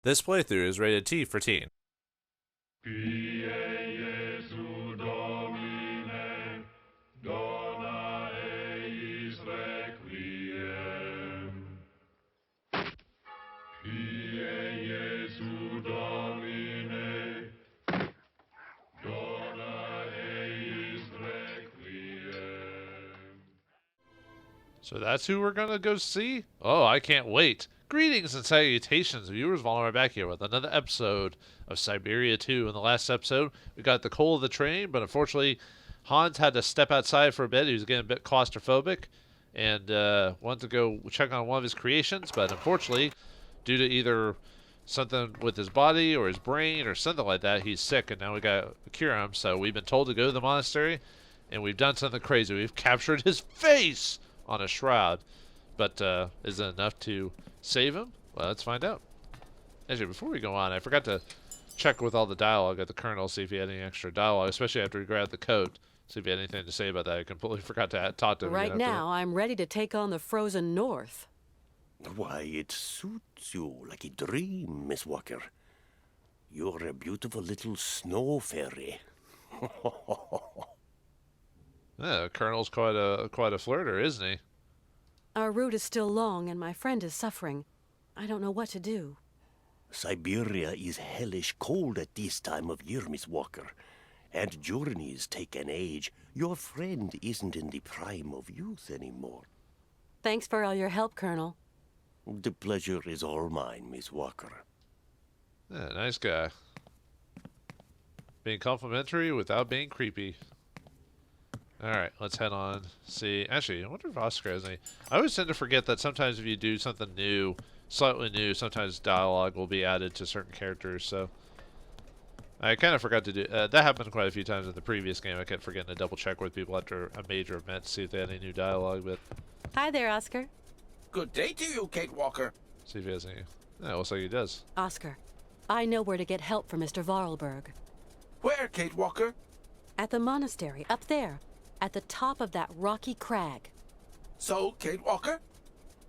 This playthrough is rated T for teen. Pie Jesu Domine, dona eis requiem. Pie Jesu Domine, dona eis requiem. So that's who we're gonna go see? Oh, I can't wait. Greetings and salutations, viewers. Vauldemare back here with another episode of Syberia II. In the last episode, we got the coal of the train, but unfortunately, Hans had to step outside for a bit. He was getting a bit claustrophobic and wanted to go check on one of his creations, but unfortunately, due to either something with his body or his brain or something like that, he's sick, and now we got to cure him. So we've been told to go to the monastery, and we've done something crazy. We've captured his face on a shroud. But is it enough to save him? Well, let's find out. Actually, before we go on, I forgot to check with all the dialogue at the colonel, see if he had any extra dialogue, especially after he grabbed the coat, see if he had anything to say about that. I completely forgot to talk to him. Right now, I'm ready to take on the frozen north. Why, it suits you like a dream, Miss Walker. You're a beautiful little snow fairy. Yeah, the colonel's quite a flirter, isn't he? Our route is still long, and my friend is suffering. I don't know what to do. Siberia is hellish cold at this time of year, Miss Walker. And journeys take an age. Your friend isn't in the prime of youth anymore. Thanks for all your help, Colonel. The pleasure is all mine, Miss Walker. Yeah, nice guy. Being complimentary without being creepy. Alright, let's head on. See, actually, I wonder if Oscar has any. I always tend to forget that sometimes if you do something new, slightly new, sometimes dialogue will be added to certain characters, so. I kind of forgot to do. That happened quite a few times in the previous game. I kept forgetting to double check with people after a major event to see if they had any new dialogue, but. Hi there, Oscar. Good day to you, Kate Walker. See if he has any. Yeah, looks like he does. Oscar, I know where to get help for Mr. Vorarlberg. Where, Kate Walker? At the monastery, up there. At the top of that rocky crag. So, Kate Walker,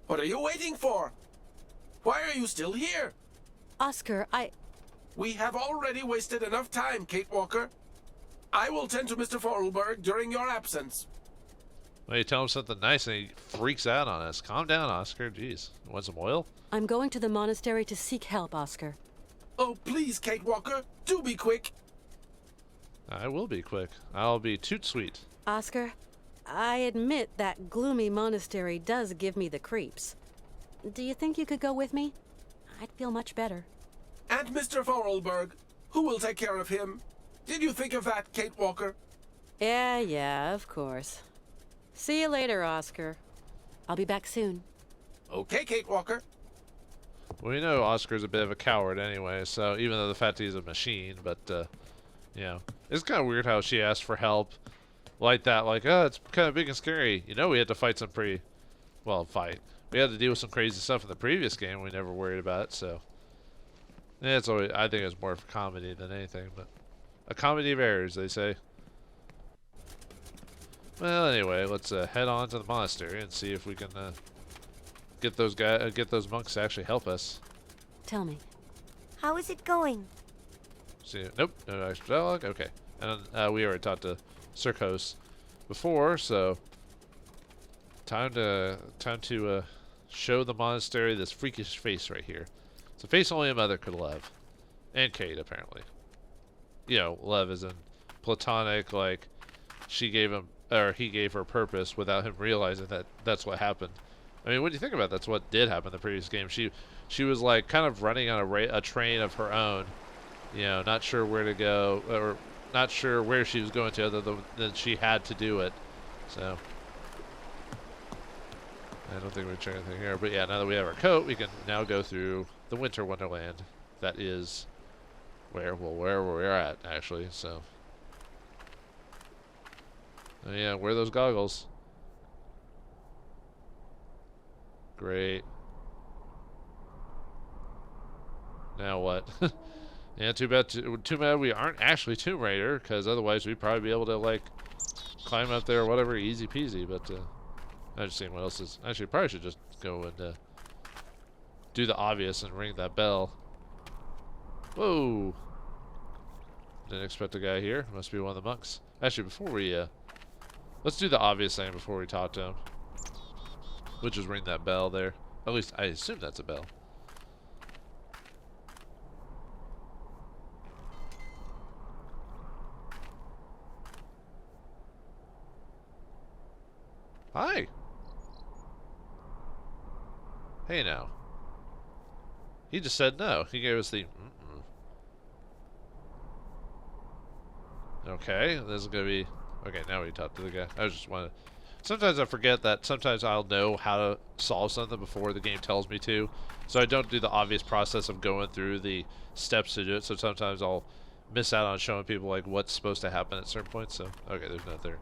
what are you waiting for? Why are you still here? Oscar, We have already wasted enough time, Kate Walker. I will tend to Mr. Vorarlberg during your absence. Well, you tell him something nice and he freaks out on us. Calm down, Oscar. Jeez. You want some oil? I'm going to the monastery to seek help, Oscar. Oh, please, Kate Walker, do be quick. I will be quick. I'll be toot sweet. Oscar, I admit that gloomy monastery does give me the creeps. Do you think you could go with me? I'd feel much better. And Mr. Vorarlberg, who will take care of him? Did you think of that, Kate Walker? Yeah, of course. See you later, Oscar. I'll be back soon. Okay, Kate Walker. Well, you know Oscar's a bit of a coward anyway, so even though the fact he's a machine, but, you know. It's kind of weird how she asked for help like that, like, oh, it's kind of big and scary. You know we had to fight some we had to deal with some crazy stuff in the previous game. We never worried about it, so. Yeah, it's always, I think it's more for comedy than anything, but a comedy of errors, they say. Well, anyway, let's head on to the monastery and see if we can get those monks to actually help us. Tell me. How is it going? See, nope, no extra dialogue. Okay, and we already talked to Sokal before, so time to show the monastery this freakish face right here. It's a face only a mother could love, and Kate apparently. You know, love is in platonic, like she gave him or he gave her purpose without him realizing that that's what happened. I mean, when you think about it, that's what did happen in the previous game. She was like kind of running on a train of her own, you know, not sure where to go or not sure where she was going to other than she had to do it. So I don't think we're trying anything here, but yeah, now that we have our coat, we can now go through the winter wonderland. That is where we're at actually. So yeah, wear those goggles. Great. Now what? Yeah, too bad we aren't actually Tomb Raider, because otherwise we'd probably be able to like climb up there or whatever, easy peasy. But I'm just seeing what else is. Actually, probably should just go and do the obvious and ring that bell. Whoa. Didn't expect a guy here. Must be one of the monks. Actually, before we, let's do the obvious thing before we talk to him. Which is ring that bell there. At least, I assume that's a bell. Hi. Hey now. He just said no. He gave us the Okay, this is gonna be okay. Now we talk to the guy. I just want to. Sometimes I forget that. Sometimes I'll know how to solve something before the game tells me to, so I don't do the obvious process of going through the steps to do it. So sometimes I'll miss out on showing people like what's supposed to happen at certain points. So okay, there's not there.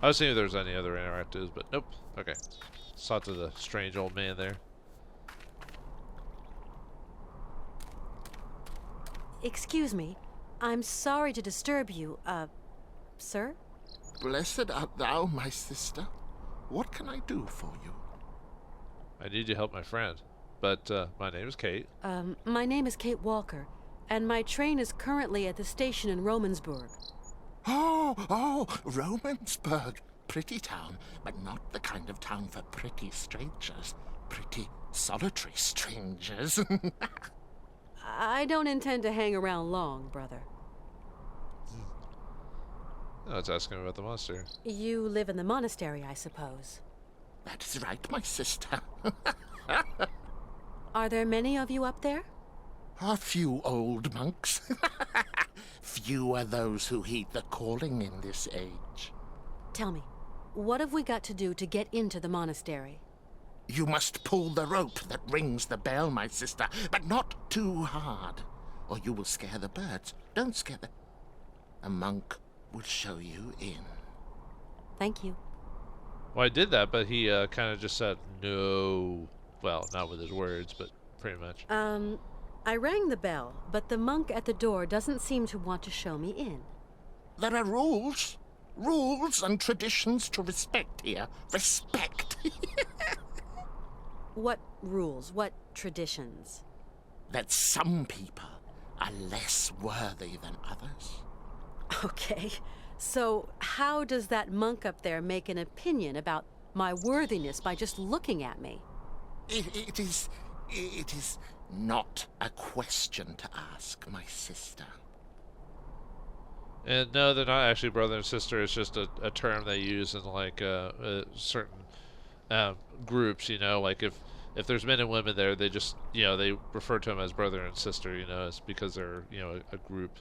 I was seeing if there's any other interactives, but nope. Okay, let's talk to the strange old man there. Excuse me. I'm sorry to disturb you, sir? Blessed art thou, my sister. What can I do for you? I need to help my friend, but my name is Kate. My name is Kate Walker, and my train is currently at the station in Romansburg. Oh, Romansburg. Pretty town, but not the kind of town for pretty strangers. Pretty solitary strangers. I don't intend to hang around long, brother. No, let's ask him about the monastery. You live in the monastery, I suppose. That is right, my sister. Are there many of you up there? A few old monks. Few are those who heed the calling in this age. Tell me, what have we got to do to get into the monastery? You must pull the rope that rings the bell, my sister, but not too hard, or you will scare the birds. Don't scare them. A monk will show you in. Thank you. Well, I did that, but he kind of just said no. Well, not with his words, but pretty much. I rang the bell, but the monk at the door doesn't seem to want to show me in. There are rules. Rules and traditions to respect here. Respect. What rules? What traditions? That some people are less worthy than others. Okay, so how does that monk up there make an opinion about my worthiness by just looking at me? It is not a question to ask, my sister. And no, they're not actually brother and sister. It's just a term they use in like certain groups. You know, like if there's men and women there, they just they refer to them as brother and sister. It's because they're a group.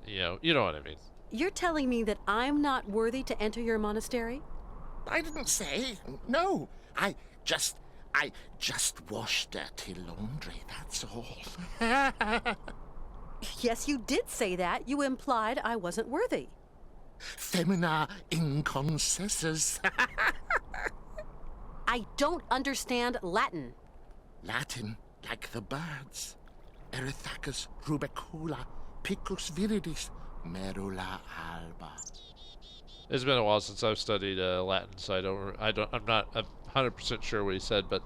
You know what I mean. You're telling me that I'm not worthy to enter your monastery? I didn't say. No, I just washed dirty laundry. That's all. Yes, you did say that. You implied I wasn't worthy. Femina inconcessus. I don't understand Latin. Latin, like the birds. Erithacus rubecula, picus viridis, merula alba. It's been a while since I've studied Latin, so I'm not 100% sure what he said, but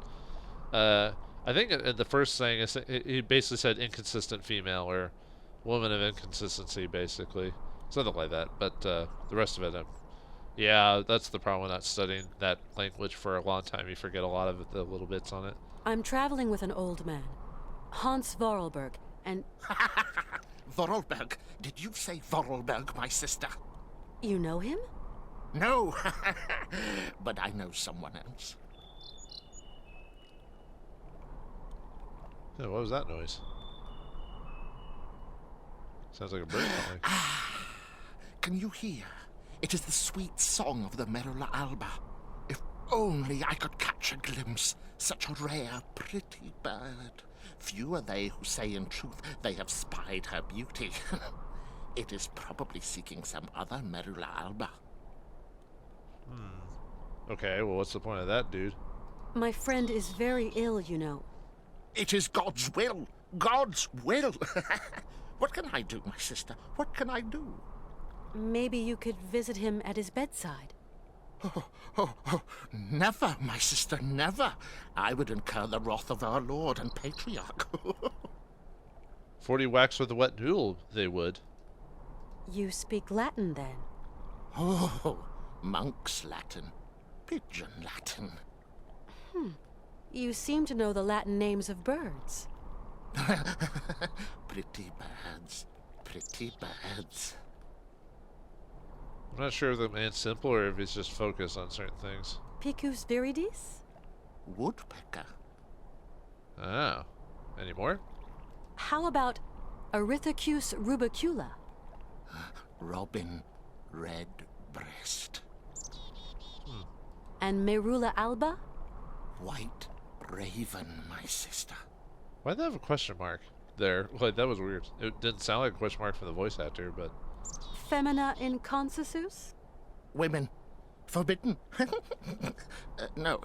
I think the first thing is he basically said inconsistent female or woman of inconsistency, basically something like that. But the rest of it, yeah, that's the problem with not studying that language for a long time. You forget a lot of the little bits on it. I'm traveling with an old man, Hans Vorarlberg, and Vorarlberg? Did you say Vorarlberg, my sister? you know him? No, but I know someone else. Yeah, what was that noise? Sounds like a bird calling. Can you hear? It is the sweet song of the Merula alba. If only I could catch a glimpse, such a rare, pretty bird. Few are they who say in truth they have spied her beauty. It is probably seeking some other Merula alba. Okay, well, what's the point of that, dude? My friend is very ill, you know. It is God's will. God's will. What can I do, my sister? What can I do? Maybe you could visit him at his bedside. Oh, never, my sister, never. I would incur the wrath of our Lord and Patriarch. 40 whacks with a wet noodle, they would. You speak Latin, then? Oh, monk's Latin. Pigeon Latin. You seem to know the Latin names of birds. Pretty birds. Pretty birds. I'm not sure if the man's simple or if he's just focused on certain things. Picus viridis? Woodpecker. Oh. Any more? How about Erythacus rubicula? Robin redbreast. And Merula alba? White raven, my sister. Why'd they have a question mark there? Like, that was weird. It didn't sound like a question mark for the voice actor, but... Femina inconsensus? Women. Forbidden. No.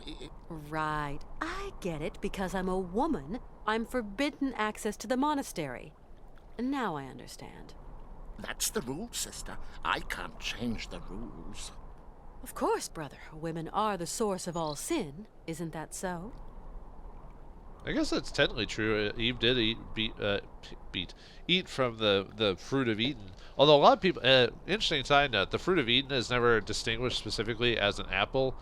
Right. I get it. Because I'm a woman, I'm forbidden access to the monastery. Now I understand. That's the rule, sister. I can't change the rules. Of course, brother. Women are the source of all sin. Isn't that so? I guess that's technically true. Eve did eat from the fruit of Eden. Although a lot of people, interesting side note, the fruit of Eden is never distinguished specifically as an apple.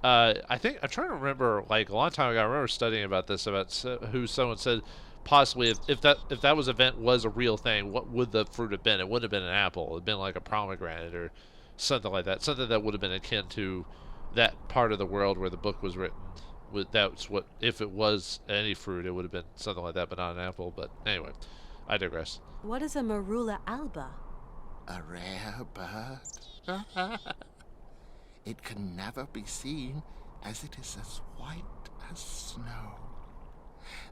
I think I'm trying to remember, like a long time ago, I remember studying about this, about who someone said possibly if that was event was a real thing, what would the fruit have been? It wouldn't have been an apple. It would have been like a pomegranate or something like that. Something that would have been akin to that part of the world where the book was written. That's what, if it was any fruit, it would have been something like that, but not an apple. But anyway, I digress. What is a Merula alba? A rare bird. It can never be seen, as it is as white as snow.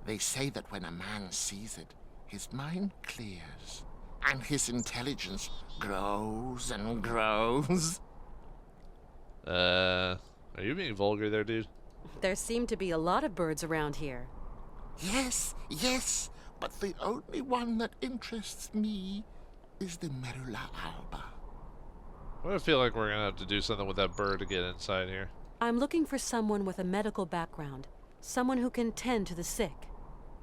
They say that when a man sees it, his mind clears, and his intelligence grows and grows. Are you being vulgar there, dude? There seem to be a lot of birds around here. Yes, yes, but the only one that interests me is the Merula alba. I feel like we're gonna have to do something with that bird to get inside here. I'm looking for someone with a medical background. Someone who can tend to the sick.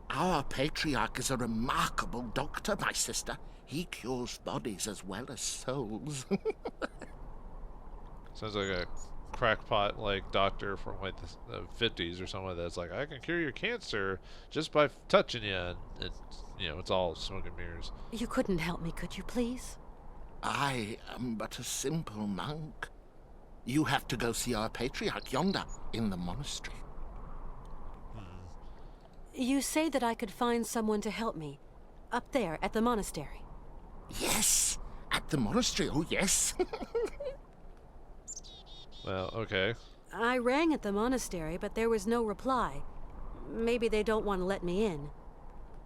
Our patriarch is a remarkable doctor, my sister. He cures bodies as well as souls. Sounds like a crackpot like doctor from like the 50s or something like that. It's like, I can cure your cancer just by touching you, and it's all smoke and mirrors. You couldn't help me, could you please? I am but a simple monk. You have to go see our patriarch yonder in the monastery. You say that I could find someone to help me. Up there at the monastery. Yes, at the monastery, oh yes. Well, okay. I rang at the monastery, but there was no reply. Maybe they don't want to let me in.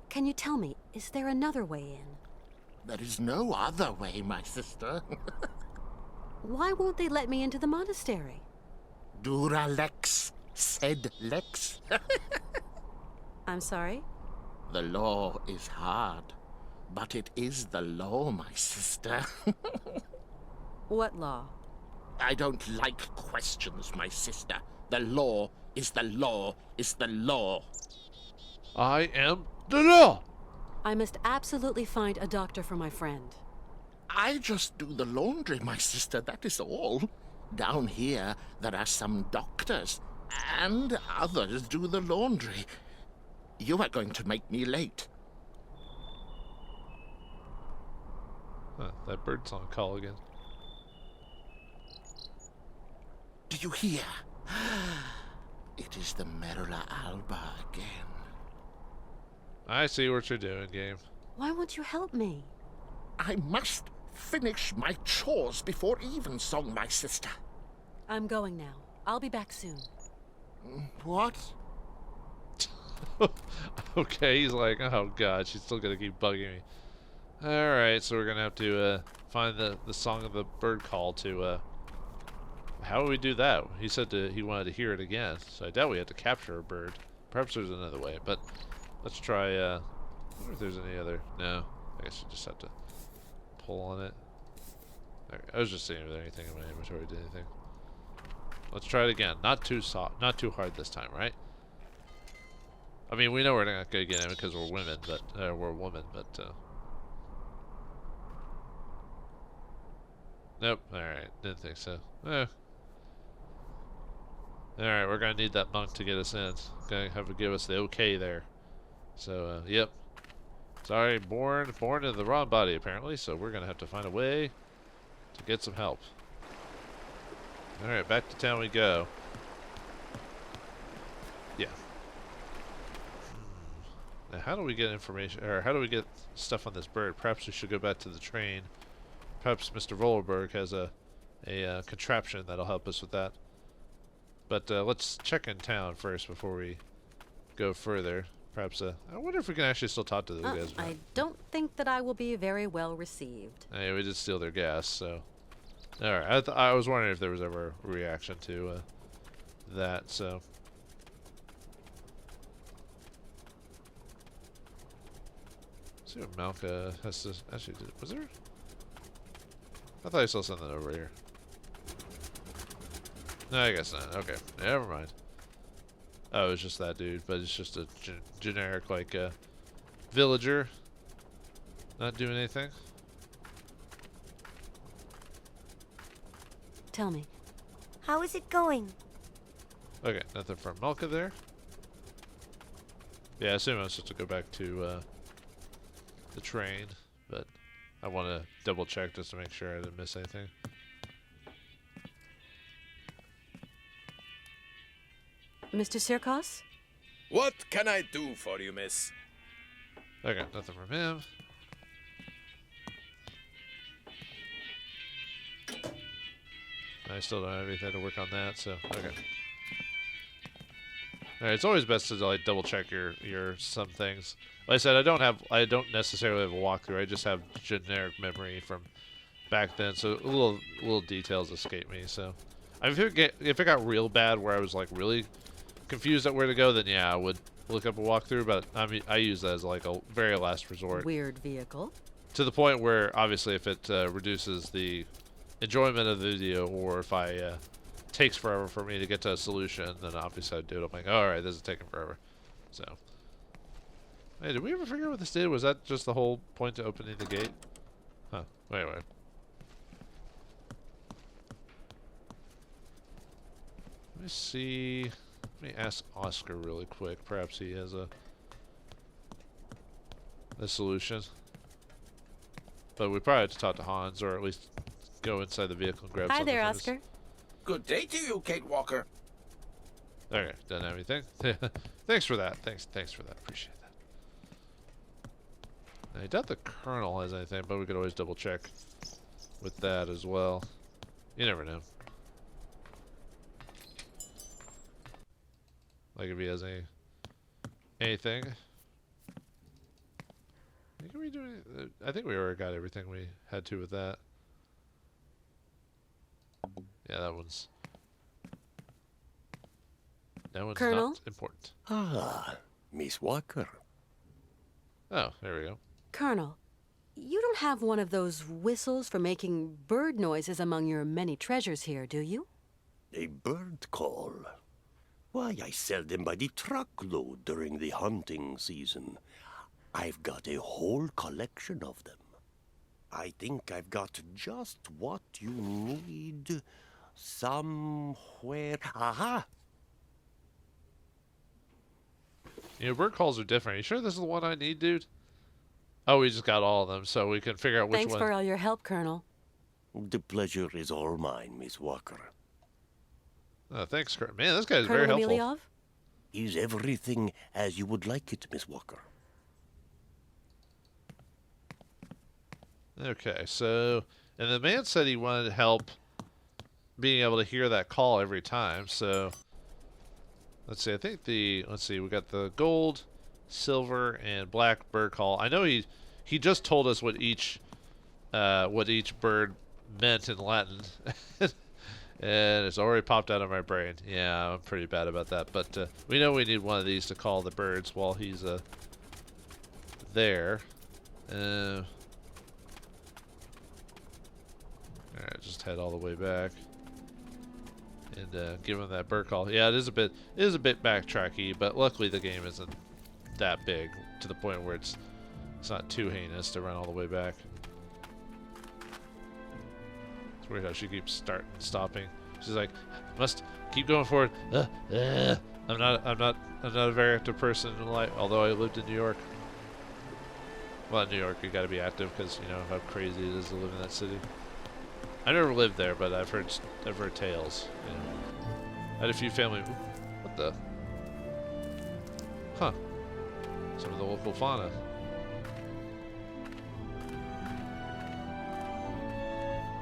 Can you tell me, is there another way in? There is no other way, my sister. Why won't they let me into the monastery? Dura lex, sed lex. I'm sorry? The law is hard, but it is the law, my sister. What law? I don't like questions, my sister. The law is the law is the law. I am the law! I must absolutely find a doctor for my friend. I just do the laundry, my sister, that is all. Down here, there are some doctors, and others do the laundry. You are going to make me late. Huh, that bird's on call again. Do you hear? It is the Merula alba again. I see what you're doing, game. Why won't you help me? I must finish my chores before evensong, my sister. I'm going now. I'll be back soon. What? Okay, he's like, oh god, she's still gonna keep bugging me. Alright, so we're gonna have to find the song of the bird call to how do we do that? He said he wanted to hear it again, so I doubt we had to capture a bird. Perhaps there's another way, but let's try I wonder if there's any other. No, I guess you just have to pull on it. Okay, I was just seeing if there anything in my inventory did anything. Let's try it again. Not too soft, not too hard this time, right? I mean, we know we're not gonna get in because we're women, but we're a woman, but nope. All right, didn't think so. All right, we're gonna need that monk to get us in. Gonna have to give us the okay there. So yep. Sorry, born in the wrong body apparently. So we're gonna have to find a way to get some help. All right, back to town we go. Yeah. Now, how do we get information, or how do we get stuff on this bird? Perhaps we should go back to the train. Perhaps Mr. Vauldemare has a contraption that'll help us with that. But let's check in town first before we go further. Perhaps, I wonder if we can actually still talk to those guys. I don't think that I will be very well received. Hey, we did steal their gas, so. Alright, I was wondering if there was ever a reaction to that, so. Let's see what Malka has to actually do. Was there? I thought I saw something over here. No, I guess not. Okay, never mind. Oh, it's just that dude, but it's just a generic, like, villager. Not doing anything. Tell me. How is it going? Okay, nothing from Malka there. Yeah, I assume I'm supposed to go back to the train, but I want to double check just to make sure I didn't miss anything. Mr. Sirkos? What can I do for you, miss? Okay, nothing from him. I still don't have anything to work on that, so okay. Alright, it's always best to like double check your some things. Like I said, I don't necessarily have a walkthrough. I just have generic memory from back then, so little details escape me. So, if it got real bad where I was like really confused at where to go, then yeah, I would look up a walkthrough. But I use that as like a very last resort. Weird vehicle. To the point where obviously if it reduces the enjoyment of the video, or if takes forever for me to get to a solution, then obviously I'd do it. I'm like, all right, this is taking forever. So, hey, did we ever figure out what this did? Was that just the whole point to opening the gate? Huh. Anyway. Let me see. Let me ask Oscar really quick. Perhaps he has a solution. But we probably have to talk to Hans, or at least go inside the vehicle and grab Hi something. there, from his- Oscar. Good day to you, Kate Walker. Okay, done have anything. Thanks for that. Thanks for that. Appreciate that. I doubt the Colonel has anything, but we could always double check with that as well. You never know. Like if he has anything. I think we already got everything we had to with that. Yeah, that one's Colonel? not important. Ah, Miss Walker. Oh, there we go. Colonel, you don't have one of those whistles for making bird noises among your many treasures here, do you? A bird call. Why, I sell them by the truckload during the hunting season. I've got a whole collection of them. I think I've got just what you need somewhere. Aha! You know, bird calls are different. You sure this is the one I need, dude? Oh, we just got all of them, so we can figure out which Thanks one. for all your help, Colonel. The pleasure is all mine, Miss Walker. Oh, thanks, man. This guy's Colonel very helpful. Emeliov? Is everything as you would like it, Miss Walker? Okay, so and the man said he wanted help being able to hear that call every time. So let's see. I think let's see. We got the gold, silver, and black bird call. I know he just told us what each bird meant in Latin. And it's already popped out of my brain. Yeah, I'm pretty bad about that. But we know we need one of these to call the birds while he's there. Alright, just head all the way back and give him that bird call. Yeah, it is a bit backtracky, but luckily the game isn't that big to the point where it's not too heinous to run all the way back. It's weird how she keeps starting and stopping. She's like, must keep going forward. I'm not a very active person in life, although I lived in New York. Well, in New York, you gotta be active because you know how crazy it is to live in that city. I never lived there, but I've heard tales. You know. I had a few family. What the? Huh? Some of the local fauna.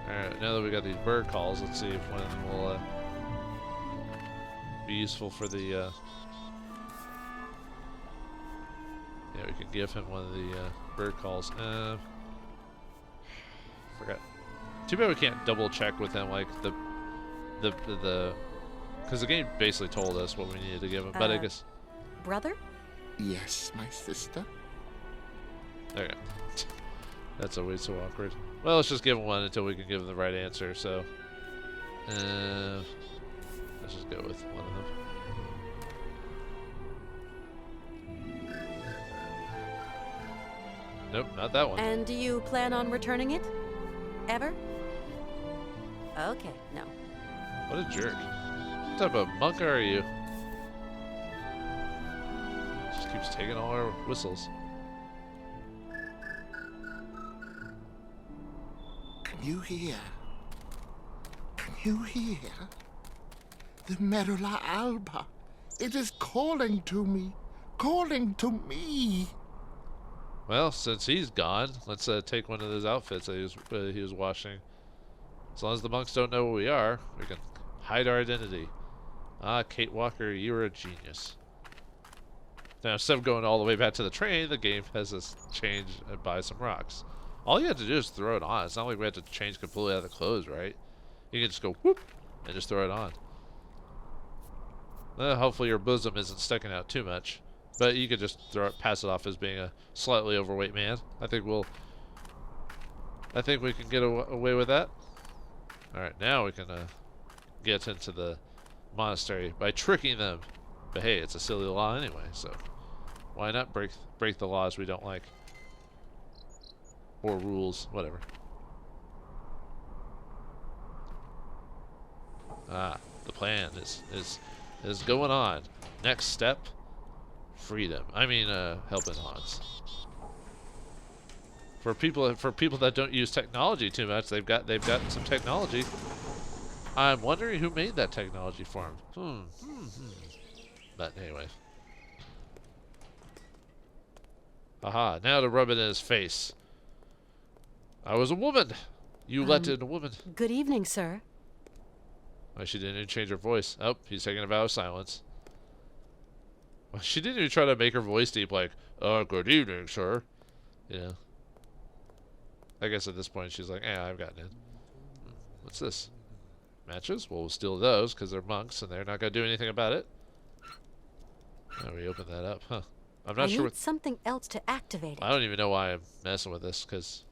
Alright, now that we got these bird calls, let's see if one of them will be useful for the. Yeah, we can give him one of the bird calls. Forgot. Too bad we can't double check with him, like the because the game basically told us what we needed to give him. But I guess. Brother? Yes, my sister. There you go. That's always so awkward. Well, let's just give him one until we can give him the right answer. So, let's just go with one of them. Nope, not that one. And do you plan on returning it? Ever? Okay, no. What a jerk. What type of monk are you? Just keeps taking all our whistles. Can you hear? Can you hear? The Merula Alba. It is calling to me. Calling to me. Well, since he's gone, let's take one of those outfits that he was washing. As long as the monks don't know who we are, we can hide our identity. Ah, Kate Walker, you're a genius. Now, instead of going all the way back to the train, the game has us change and buy some rocks. All you have to do is throw it on. It's not like we have to change completely out of the clothes, right? You can just go whoop and just throw it on. Hopefully your bosom isn't sticking out too much. But you could just pass it off as being a slightly overweight man. I think we can get away with that. All right, now we can get into the monastery by tricking them. But hey, it's a silly law anyway, so why not break the laws we don't like, or rules, whatever. Ah, the plan is going on. Next step. Freedom. I mean, helping Hans. For people that don't use technology too much, they've got some technology. I'm wondering who made that technology for him. But anyway. Aha! Now to rub it in his face. I was a woman. You let in a woman. Good evening, sir. Well, she didn't even change her voice. Oh, he's taking a vow of silence. Well, she didn't even try to make her voice deep, like, good evening, sir. Yeah. I guess at this point she's like, I've gotten in. What's this? Matches? Well, we'll steal those, because they're monks, and they're not going to do anything about it. Oh, we opened that up. Huh. I'm not sure I need something else to activate it. I don't even know why I'm messing with this, because...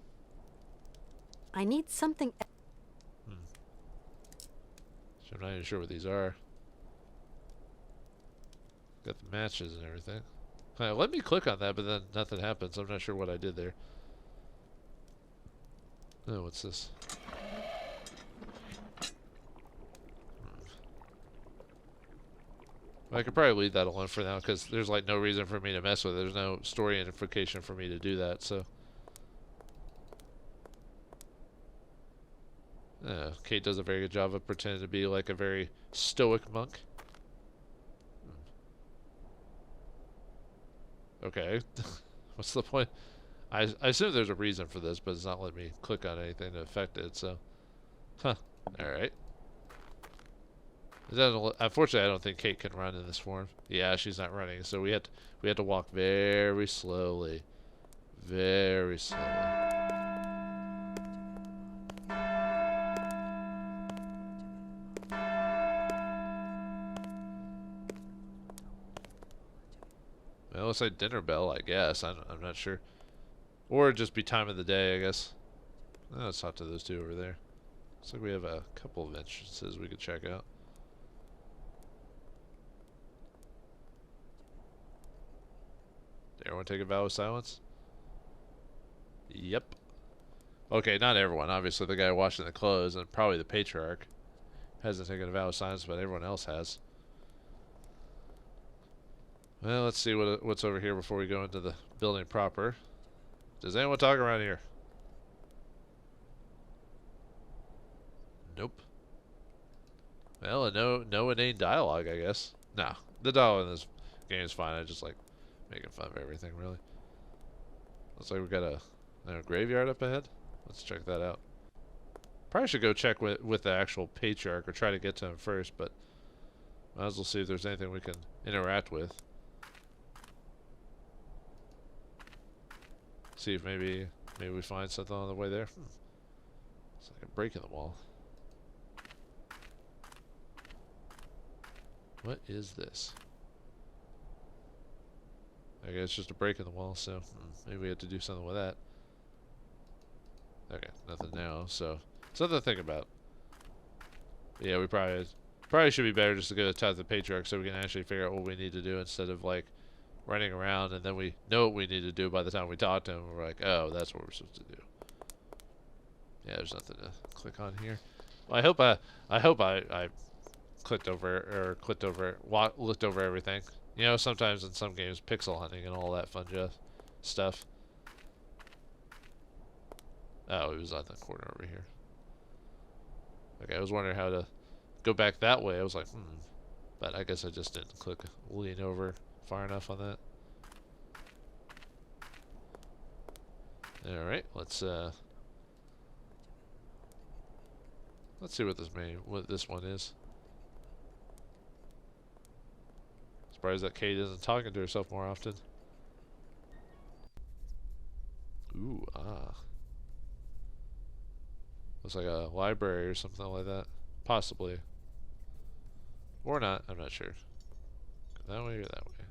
I need something... So I'm not even sure what these are. Got the matches and everything. Let me click on that, but then nothing happens. I'm not sure what I did there. Oh, what's this? I could probably leave that alone for now, because there's like no reason for me to mess with it. There's no story identification for me to do that, so... Kate does a very good job of pretending to be like a very stoic monk. Okay. What's the point? I assume there's a reason for this, but it's not letting me click on anything to affect it, so... Huh. Alright. Unfortunately, I don't think Kate can run in this form. Yeah, she's not running, so we had to walk very slowly. Very slowly. Well, it looks like dinner bell, I guess. I'm not sure. Or it'd just be time of the day, I guess. Oh, let's talk to those two over there. Looks like we have a couple of entrances we could check out. Everyone take a vow of silence? Yep. Okay, not everyone. Obviously, the guy washing the clothes and probably the patriarch hasn't taken a vow of silence, but everyone else has. Well, let's see what's over here before we go into the building proper. Does anyone talk around here? Nope. Well, no inane dialogue, I guess. No, the dialogue in this game is fine. I just like making fun of everything, really. Looks like we got a graveyard up ahead. Let's check that out. Probably should go check with the actual patriarch or try to get to him first, but might as well see if there's anything we can interact with. See if maybe we find something on the way there. It's like a break in the wall. What is this? I guess it's just a break in the wall, so maybe we have to do something with that. Okay, nothing now, so something to think about. Yeah, we probably should be better just to go talk to the patriarch so we can actually figure out what we need to do instead of like running around and then we know what we need to do by the time we talk to him. We're like, oh, that's what we're supposed to do. Yeah, there's nothing to click on here. Well, I hope I looked over everything. You know, sometimes in some games, pixel hunting and all that fun stuff. Oh, it was on the corner over here. Okay, I was wondering how to go back that way. I was like, but I guess I just didn't lean over far enough on that. All right, let's see what this one is. Surprised that Kate isn't talking to herself more often. Ooh, looks like a library or something like that. Possibly. Or not, I'm not sure. Go that way or that way.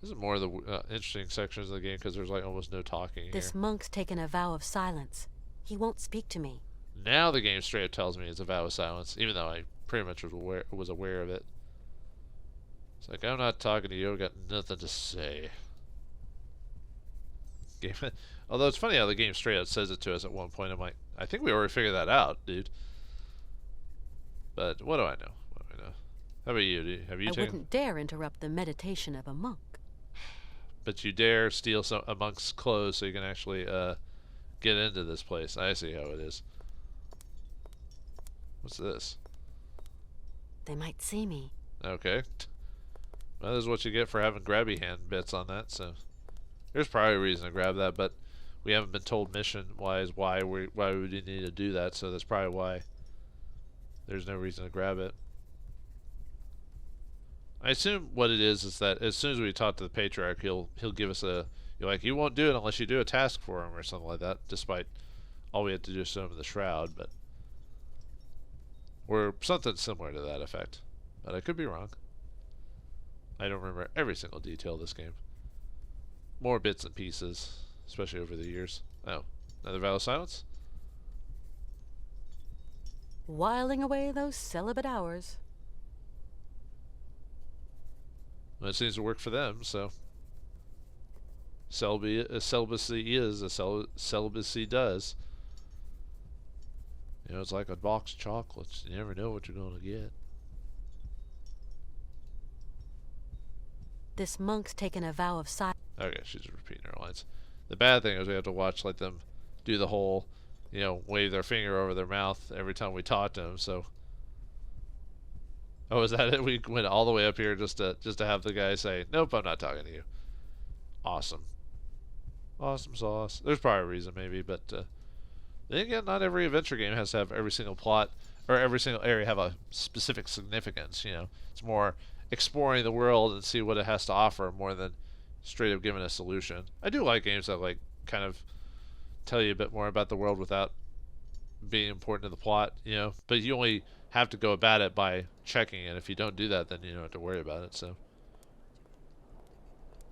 This is more of the interesting sections of the game because there's like almost no talking This here. monk's taken a vow of silence. He won't speak to me. Now the game straight up tells me it's a vow of silence, even though I pretty much was aware of it. It's like, I'm not talking to you, I've got nothing to say. Game. Although it's funny how the game straight up says it to us at one point. I'm like, I think we already figured that out, dude. But what do I know? What do I know? How about you? Have you I taken? wouldn't dare interrupt the meditation of a monk. But you dare steal a monk's clothes so you can actually get into this place. I see how it is. What's this? They might see me. Okay. Well, this is what you get for having grabby hand bits on that, so there's probably a reason to grab that, but we haven't been told mission-wise why we need to do that, so that's probably why there's no reason to grab it. I assume what it is that as soon as we talk to the patriarch, he'll give us you won't do it unless you do a task for him or something like that, despite all we had to do is show him the shroud, but or something similar to that effect. But I could be wrong. I don't remember every single detail of this game. More bits and pieces, especially over the years. Oh, another vow of silence? Whiling away those celibate hours. Well, it seems to work for them, so celibacy is as celibacy does. You know, it's like a box of chocolates. You never know what you're going to get. This monk's taken a vow of silence. Okay, she's repeating her lines. The bad thing is we have to watch like them do the whole, wave their finger over their mouth every time we talk to them. So, oh, is that it? We went all the way up here just to have the guy say, "Nope, I'm not talking to you." Awesome, awesome sauce. There's probably a reason, maybe, but then again, not every adventure game has to have every single plot or every single area have a specific significance. It's more exploring the world and see what it has to offer more than straight up giving a solution. I do like games that like kind of tell you a bit more about the world without being important to the plot, but you only have to go about it by checking it. If you don't do that, then you don't have to worry about it. So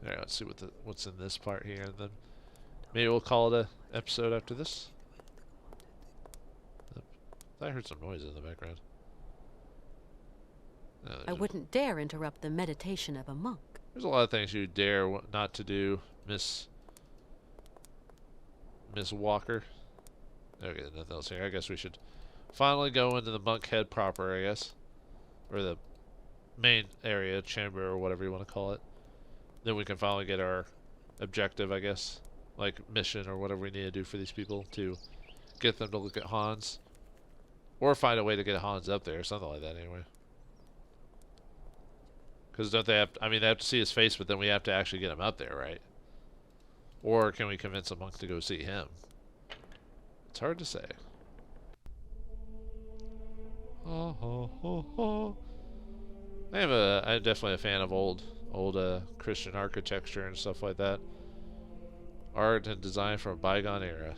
alright, let's see what's in this part here, and then maybe we'll call it a episode after this. I heard some noise in the background. I wouldn't dare interrupt the meditation of a monk. There's a lot of things you dare not to do, Miss Walker. Okay, nothing else here. I guess we should finally go into the monk head proper, I guess. Or the main area, chamber, or whatever you want to call it. Then we can finally get our objective, I guess. Like, mission or whatever we need to do for these people to get them to look at Hans. Or find a way to get Hans up there, or something like that, anyway. Because don't they have... I mean, they have to see his face, but then we have to actually get him up there, right? Or can we convince a monk to go see him? It's hard to say. I'm definitely a fan of old Christian architecture and stuff like that. Art and design from a bygone era.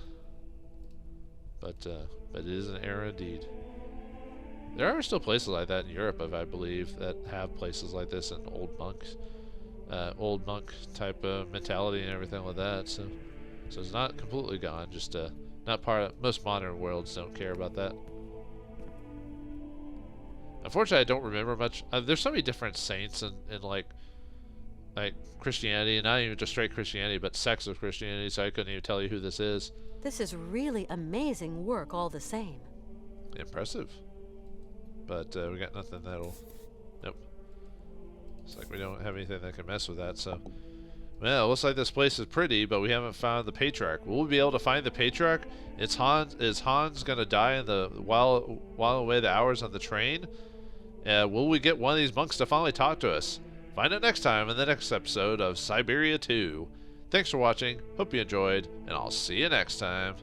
But it is an era indeed. There are still places like that in Europe, I believe, that have places like this and old monk type of mentality and everything like that. So it's not completely gone. Just not part of most modern worlds don't care about that. Unfortunately, I don't remember much. There's so many different saints in like Christianity, and not even just straight Christianity, but sects of Christianity. So I couldn't even tell you who this is. This is really amazing work, all the same. Impressive. But we got nothing that'll... Nope. Looks like we don't have anything that can mess with that, so... Well, it looks like this place is pretty, but we haven't found the Patriarch. Will we be able to find the Patriarch? Is Hans gonna die in the while away the hours on the train? Will we get one of these monks to finally talk to us? Find out next time in the next episode of Syberia II. Thanks for watching, hope you enjoyed, and I'll see you next time.